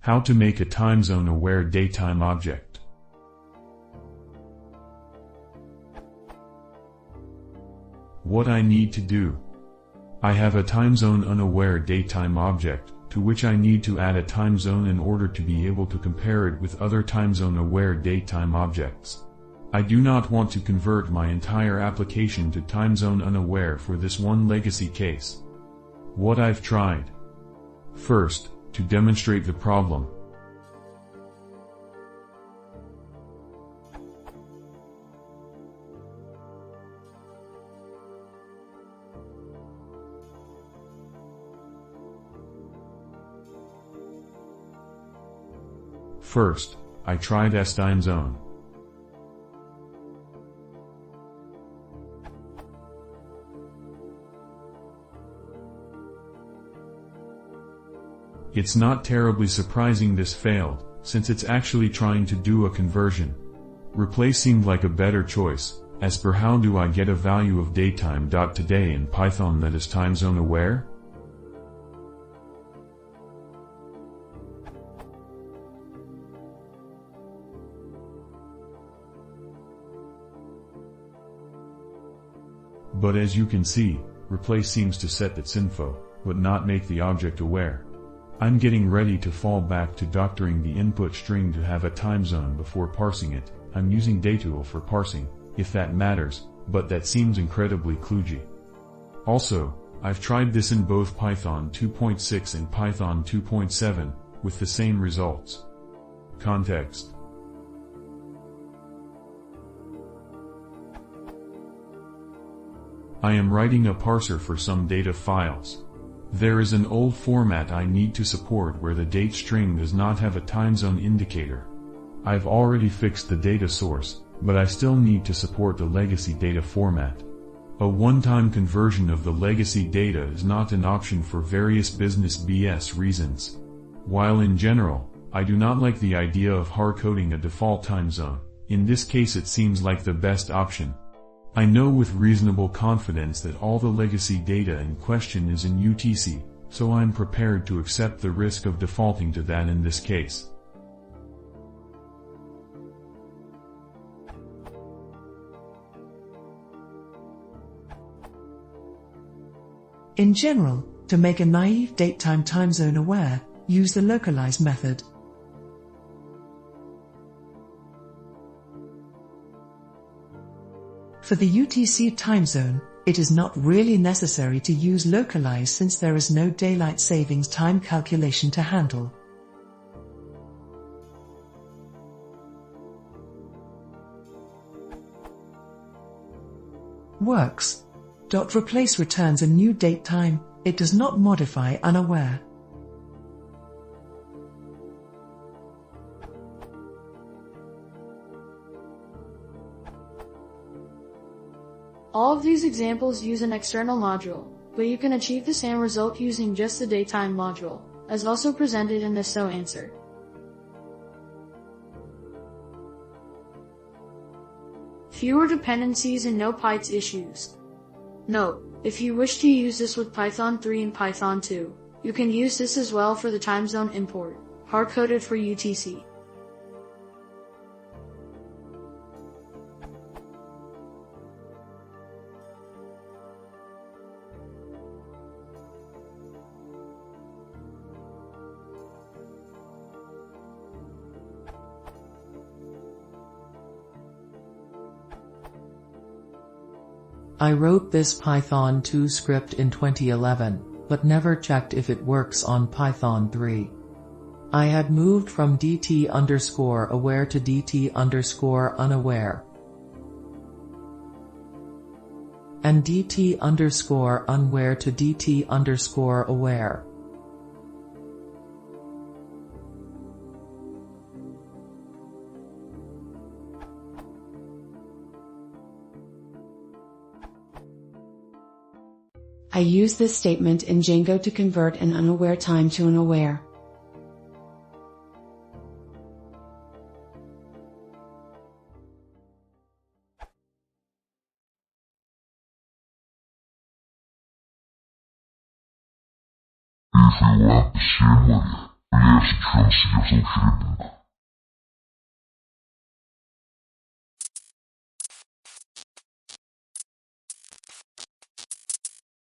How to make a timezone-aware datetime object. What I need to do. I have a timezone-unaware datetime object, to which I need to add a timezone in order to be able to compare it with other timezone-aware datetime objects. I do not want to convert my entire application to timezone-unaware for this one legacy case. What I've tried. First, to demonstrate the problem. First, I tried timezone. It's not terribly surprising this failed, since it's actually trying to do a conversion. Replace seemed like a better choice, as per how do I get a value of datetime.today in Python that is timezone aware? But as you can see, replace seems to set its info, but not make the object aware. I'm getting ready to fall back to doctoring the input string to have a timezone before parsing it. I'm using datool for parsing, if that matters, but that seems incredibly kludgy. Also, I've tried this in both Python 2.6 and Python 2.7, with the same results. Context. I am writing a parser for some data files. There is an old format I need to support where the date string does not have a timezone indicator. I've already fixed the data source, but I still need to support the legacy data format. A one-time conversion of the legacy data is not an option for various business BS reasons. While in general, I do not like the idea of hard-coding a default timezone, in this case it seems like the best option. I know with reasonable confidence that all the legacy data in question is in UTC, so I'm prepared to accept the risk of defaulting to that in this case. In general, to make a naive datetime timezone aware, use the localize method. For the UTC timezone, it is not really necessary to use localize since there is no daylight savings time calculation to handle. Works. .replace returns a new datetime, it does not modify unaware. All of these examples use an external module, but you can achieve the same result using just the datetime module, as also presented in the SO answer. Fewer dependencies and no pytz issues. Note, if you wish to use this with Python 3 and Python 2, you can use this as well for the timezone import, hard-coded for UTC. I wrote this Python 2 script in 2011, but never checked if it works on Python 3. I had moved from dt_aware to dt_unaware. And dt_unaware to dt_aware. I use this statement in Django to convert an unaware time to an aware. If you want to see more, Yes, transient geschrieben.